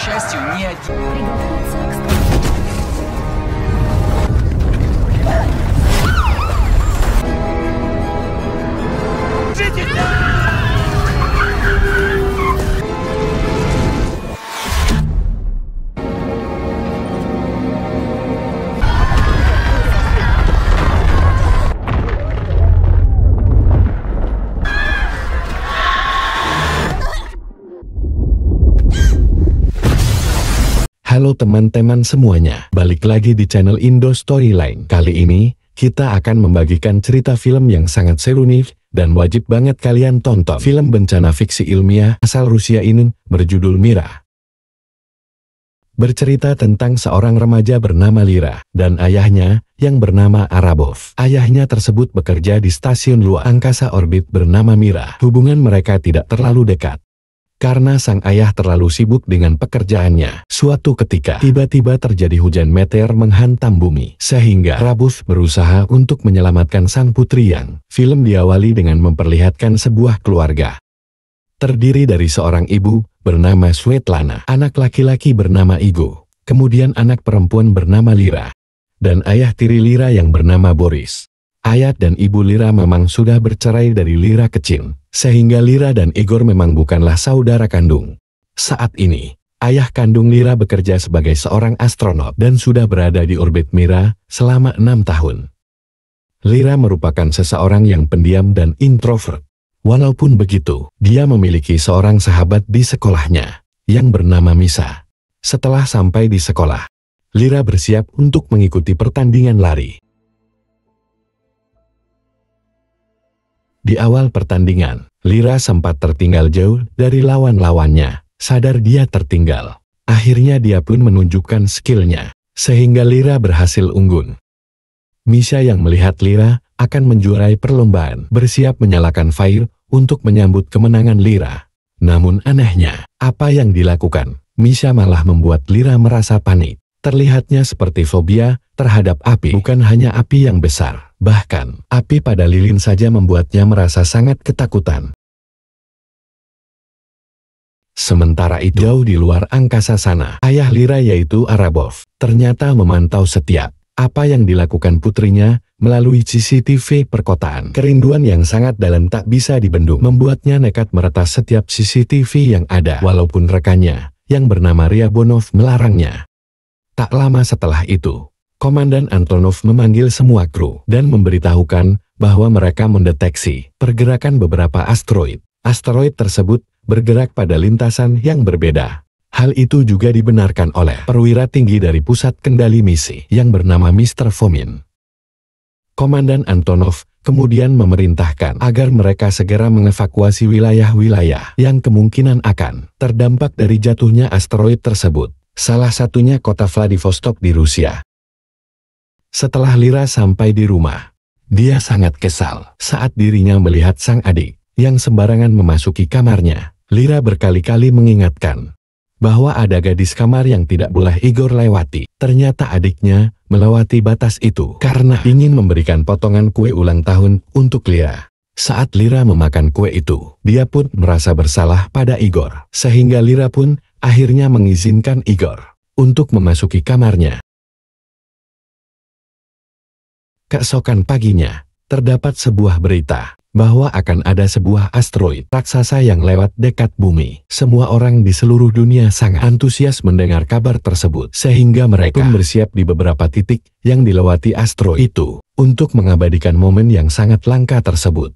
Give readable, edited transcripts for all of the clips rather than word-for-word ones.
К счастью, ни один... Halo teman-teman semuanya, balik lagi di channel Indo Storyline. Kali ini, kita akan membagikan cerita film yang sangat seru nih, dan wajib banget kalian tonton. Film bencana fiksi ilmiah asal Rusia ini, berjudul Mira. Bercerita tentang seorang remaja bernama Lira, dan ayahnya, yang bernama Arabov. Ayahnya tersebut bekerja di stasiun luar angkasa orbit bernama Mira. Hubungan mereka tidak terlalu dekat. Karena sang ayah terlalu sibuk dengan pekerjaannya. Suatu ketika, tiba-tiba terjadi hujan meteor menghantam bumi. Sehingga Arabov berusaha untuk menyelamatkan sang putri yang film diawali dengan memperlihatkan sebuah keluarga. Terdiri dari seorang ibu, bernama Svetlana, anak laki-laki bernama Igor, kemudian anak perempuan bernama Lira, dan ayah tiri Lira yang bernama Boris. Ayah dan ibu Lira memang sudah bercerai dari Lira kecil, sehingga Lira dan Igor memang bukanlah saudara kandung. Saat ini, ayah kandung Lira bekerja sebagai seorang astronot dan sudah berada di orbit Mira selama 6 tahun. Lira merupakan seseorang yang pendiam dan introvert. Walaupun begitu, dia memiliki seorang sahabat di sekolahnya, yang bernama Misa. Setelah sampai di sekolah, Lira bersiap untuk mengikuti pertandingan lari. Di awal pertandingan, Lira sempat tertinggal jauh dari lawan-lawannya. Sadar dia tertinggal. Akhirnya dia pun menunjukkan skillnya, sehingga Lira berhasil unggul. Misa yang melihat Lira akan menjuarai perlombaan, bersiap menyalakan fire untuk menyambut kemenangan Lira. Namun anehnya, apa yang dilakukan, Misa malah membuat Lira merasa panik. Terlihatnya seperti fobia terhadap api, bukan hanya api yang besar. Bahkan, api pada lilin saja membuatnya merasa sangat ketakutan. Sementara itu, jauh di luar angkasa sana, ayah Lira yaitu Arabov, ternyata memantau setiap apa yang dilakukan putrinya melalui CCTV perkotaan. Kerinduan yang sangat dalam tak bisa dibendung, membuatnya nekat meretas setiap CCTV yang ada, walaupun rekannya, yang bernama Ryabonov melarangnya. Tak lama setelah itu, Komandan Antonov memanggil semua kru dan memberitahukan bahwa mereka mendeteksi pergerakan beberapa asteroid. Asteroid tersebut bergerak pada lintasan yang berbeda. Hal itu juga dibenarkan oleh perwira tinggi dari pusat kendali misi yang bernama Mr. Fomin. Komandan Antonov kemudian memerintahkan agar mereka segera mengevakuasi wilayah-wilayah yang kemungkinan akan terdampak dari jatuhnya asteroid tersebut. Salah satunya kota Vladivostok di Rusia. Setelah Lira sampai di rumah, dia sangat kesal saat dirinya melihat sang adik yang sembarangan memasuki kamarnya. Lira berkali-kali mengingatkan bahwa ada gadis kamar yang tidak boleh Igor lewati. Ternyata adiknya melewati batas itu karena ingin memberikan potongan kue ulang tahun untuk Lira. Saat Lira memakan kue itu, dia pun merasa bersalah pada Igor, sehingga Lira pun akhirnya mengizinkan Igor untuk memasuki kamarnya. Keesokan paginya, terdapat sebuah berita bahwa akan ada sebuah asteroid raksasa yang lewat dekat bumi. Semua orang di seluruh dunia sangat antusias mendengar kabar tersebut, sehingga mereka pun bersiap di beberapa titik yang dilewati asteroid itu untuk mengabadikan momen yang sangat langka tersebut.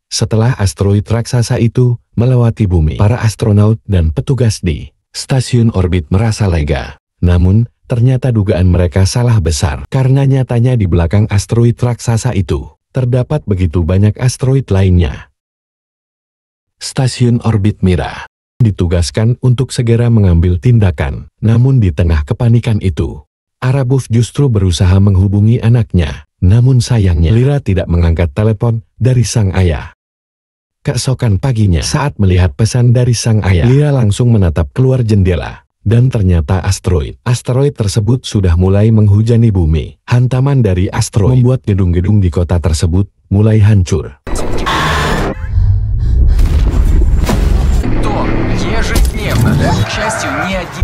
Setelah asteroid raksasa itu melewati bumi, para astronaut dan petugas di stasiun orbit merasa lega. Namun, ternyata dugaan mereka salah besar, karena nyatanya di belakang asteroid raksasa itu terdapat begitu banyak asteroid lainnya. Stasiun orbit Mira ditugaskan untuk segera mengambil tindakan. Namun di tengah kepanikan itu, Arabov justru berusaha menghubungi anaknya. Namun sayangnya, Lira tidak mengangkat telepon dari sang ayah. Keesokan paginya, saat melihat pesan dari sang ayah, Lira langsung menatap keluar jendela. Dan ternyata asteroid tersebut sudah mulai menghujani bumi. Hantaman dari asteroid membuat gedung-gedung di kota tersebut mulai hancur. То ежедневно счастью, ни один...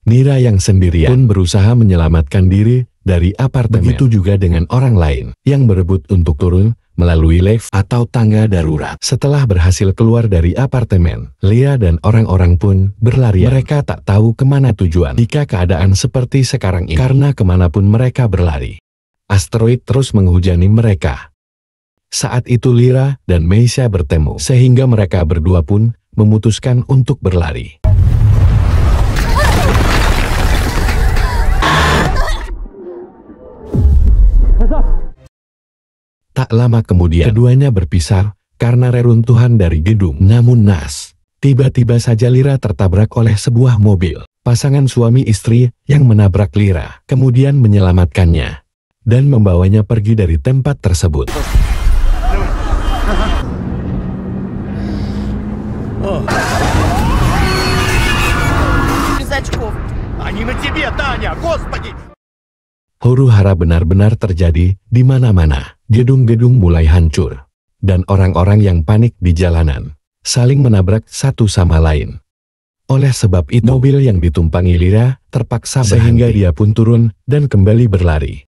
Mira yang sendirian pun berusaha menyelamatkan diri dari apartemen. Begitu juga dengan orang lain yang berebut untuk turun melalui lift atau tangga darurat. Setelah berhasil keluar dari apartemen, Lyra dan orang-orang pun berlarian. Mereka tak tahu kemana tujuan jika keadaan seperti sekarang ini. Karena kemanapun mereka berlari, asteroid terus menghujani mereka. Saat itu Lyra dan Meisha bertemu, sehingga mereka berdua pun memutuskan untuk berlari. Tak lama kemudian, keduanya berpisah karena reruntuhan dari gedung. Namun tiba-tiba saja Lyra tertabrak oleh sebuah mobil. Pasangan suami istri yang menabrak Lyra, kemudian menyelamatkannya dan membawanya pergi dari tempat tersebut. Huru-hara benar-benar terjadi di mana-mana. Gedung-gedung mulai hancur, dan orang-orang yang panik di jalanan saling menabrak satu sama lain. Oleh sebab itu, mobil yang ditumpangi Lyra terpaksa sehingga dia pun turun dan kembali berlari.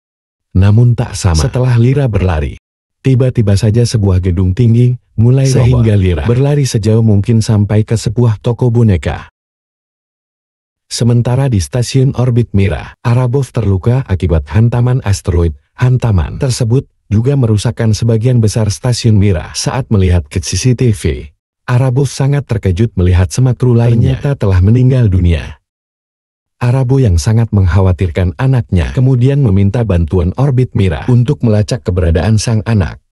Namun tak sama, setelah Lyra berlari, tiba-tiba saja sebuah gedung tinggi mulai roboh, sehingga Lyra berlari sejauh mungkin sampai ke sebuah toko boneka. Sementara di stasiun orbit Mira, Arabov terluka akibat hantaman asteroid. Hantaman tersebut juga merusakkan sebagian besar stasiun Mira. Saat melihat ke CCTV, Arabov sangat terkejut melihat semua kru lainnya telah meninggal dunia. Arabo yang sangat mengkhawatirkan anaknya kemudian meminta bantuan orbit Mira untuk melacak keberadaan sang anak.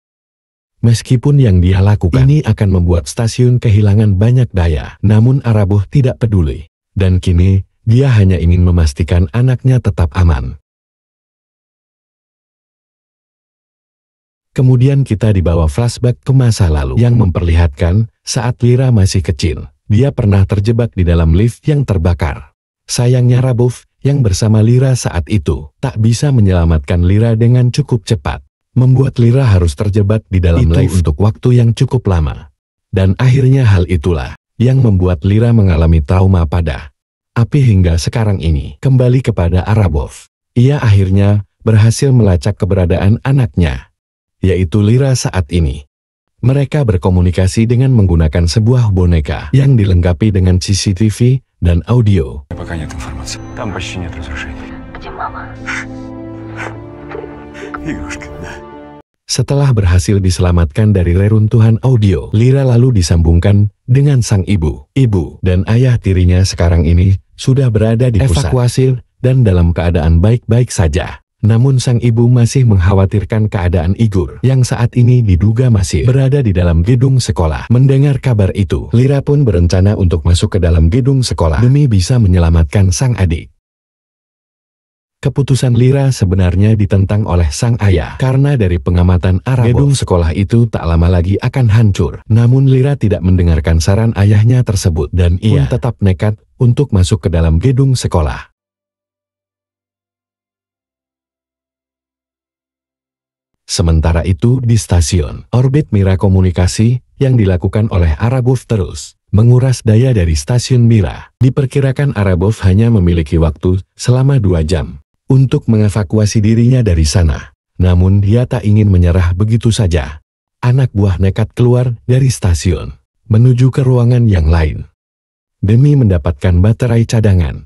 Meskipun yang dia lakukan ini akan membuat stasiun kehilangan banyak daya, namun Arabo tidak peduli. Dan kini, dia hanya ingin memastikan anaknya tetap aman. Kemudian kita dibawa flashback ke masa lalu yang memperlihatkan saat Lyra masih kecil. Dia pernah terjebak di dalam lift yang terbakar. Sayangnya Arabov yang bersama Lyra saat itu tak bisa menyelamatkan Lyra dengan cukup cepat. Membuat Lyra harus terjebak di dalam lift untuk waktu yang cukup lama. Dan akhirnya hal itulah yang membuat Lyra mengalami trauma pada api hingga sekarang ini. Kembali kepada Arabov, ia akhirnya berhasil melacak keberadaan anaknya, yaitu Lyra saat ini. Mereka berkomunikasi dengan menggunakan sebuah boneka yang dilengkapi dengan CCTV dan audio. Setelah berhasil diselamatkan dari reruntuhan audio, Lyra lalu disambungkan dengan sang ibu. Ibu dan ayah tirinya sekarang ini sudah berada di pusat evakuasi dan dalam keadaan baik-baik saja. Namun sang ibu masih mengkhawatirkan keadaan Igor yang saat ini diduga masih berada di dalam gedung sekolah. Mendengar kabar itu, Lyra pun berencana untuk masuk ke dalam gedung sekolah demi bisa menyelamatkan sang adik. Keputusan Lyra sebenarnya ditentang oleh sang ayah karena dari pengamatan Arabov, gedung sekolah itu tak lama lagi akan hancur. Namun Lyra tidak mendengarkan saran ayahnya tersebut dan ia tetap nekat untuk masuk ke dalam gedung sekolah. Sementara itu di stasiun orbit Mira, komunikasi yang dilakukan oleh Arabov terus menguras daya dari stasiun Mira. Diperkirakan Arabov hanya memiliki waktu selama 2 jam untuk mengevakuasi dirinya dari sana. Namun dia tak ingin menyerah begitu saja. Anak buah nekat keluar dari stasiun menuju ke ruangan yang lain demi mendapatkan baterai cadangan.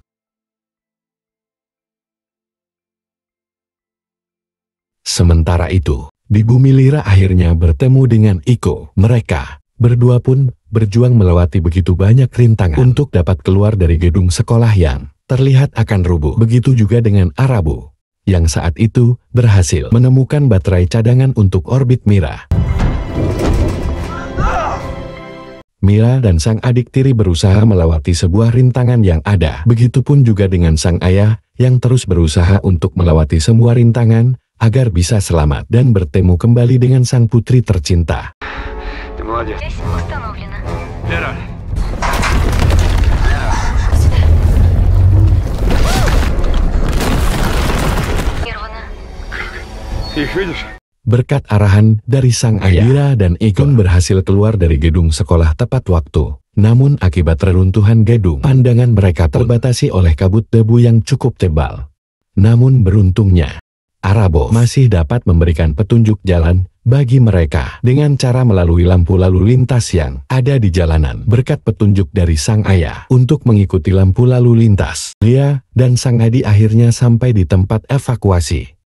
Sementara itu, di bumi Lyra akhirnya bertemu dengan Iko. Mereka berdua pun berjuang melewati begitu banyak rintangan untuk dapat keluar dari gedung sekolah yang terlihat akan rubuh. Begitu juga dengan Arabo, yang saat itu berhasil menemukan baterai cadangan untuk orbit Mira. Mira dan sang adik tiri berusaha melewati sebuah rintangan yang ada. Begitupun juga dengan sang ayah yang terus berusaha untuk melewati semua rintangan agar bisa selamat dan bertemu kembali dengan sang putri tercinta. Berkat arahan dari sang ayah, Lira dan Igor berhasil keluar dari gedung sekolah tepat waktu. Namun akibat reruntuhan gedung, pandangan mereka terbatasi oleh kabut debu yang cukup tebal. Namun beruntungnya, Arabov masih dapat memberikan petunjuk jalan bagi mereka dengan cara melalui lampu lalu lintas yang ada di jalanan. Berkat petunjuk dari sang ayah untuk mengikuti lampu lalu lintas, Lia dan sang adik akhirnya sampai di tempat evakuasi.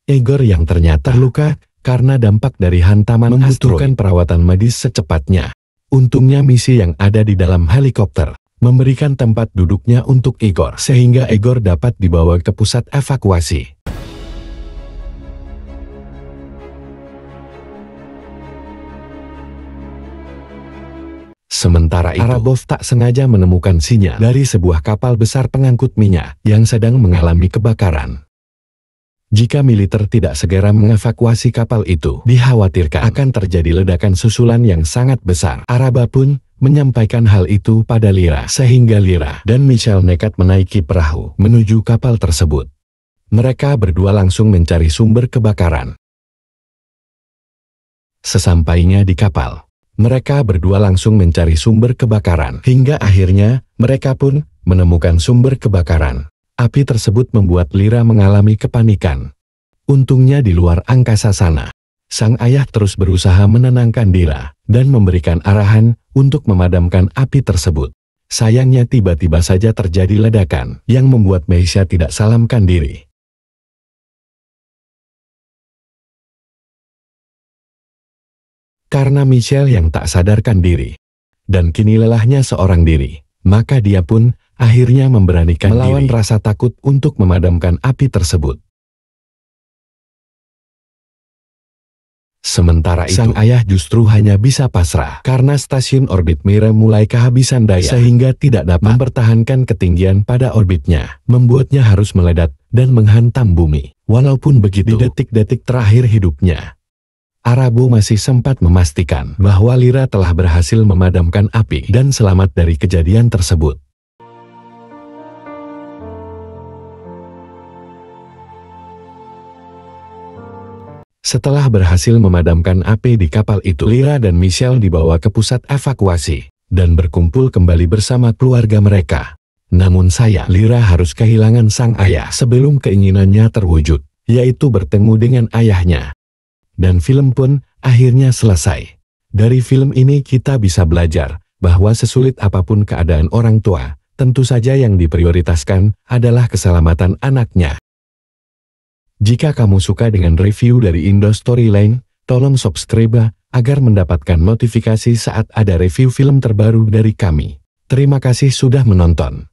Igor yang ternyata terluka karena dampak dari hantaman membutuhkan perawatan medis secepatnya. Untungnya misi yang ada di dalam helikopter memberikan tempat duduknya untuk Igor, sehingga Igor dapat dibawa ke pusat evakuasi. Sementara itu, Arabov tak sengaja menemukan sinyal dari sebuah kapal besar pengangkut minyak yang sedang mengalami kebakaran. Jika militer tidak segera mengevakuasi kapal itu, dikhawatirkan akan terjadi ledakan susulan yang sangat besar. Araba pun menyampaikan hal itu pada Lira, sehingga Lira dan Michelle nekat menaiki perahu menuju kapal tersebut. Mereka berdua langsung mencari sumber kebakaran. Sesampainya di kapal, mereka berdua langsung mencari sumber kebakaran, hingga akhirnya mereka pun menemukan sumber kebakaran. Api tersebut membuat Lira mengalami kepanikan. Untungnya di luar angkasa sana, sang ayah terus berusaha menenangkan Lira dan memberikan arahan untuk memadamkan api tersebut. Sayangnya tiba-tiba saja terjadi ledakan yang membuat Meisha tidak salamkan diri. Karena Michelle yang tak sadarkan diri, dan kini lelahnya seorang diri, maka dia pun akhirnya memberanikan melawan rasa takut untuk memadamkan api tersebut. Sementara itu, sang ayah justru hanya bisa pasrah karena stasiun orbit Mira mulai kehabisan daya sehingga tidak dapat mempertahankan ketinggian pada orbitnya, membuatnya harus meledak dan menghantam bumi. Walaupun begitu, di detik-detik terakhir hidupnya, Arabo masih sempat memastikan bahwa Lira telah berhasil memadamkan api dan selamat dari kejadian tersebut. Setelah berhasil memadamkan api di kapal itu, Lira dan Michelle dibawa ke pusat evakuasi dan berkumpul kembali bersama keluarga mereka. Namun sayang, Lira harus kehilangan sang ayah sebelum keinginannya terwujud, yaitu bertemu dengan ayahnya. Dan film pun akhirnya selesai. Dari film ini kita bisa belajar bahwa sesulit apapun keadaan orang tua, tentu saja yang diprioritaskan adalah keselamatan anaknya. Jika kamu suka dengan review dari Indo Storyline, tolong subscribe agar mendapatkan notifikasi saat ada review film terbaru dari kami. Terima kasih sudah menonton.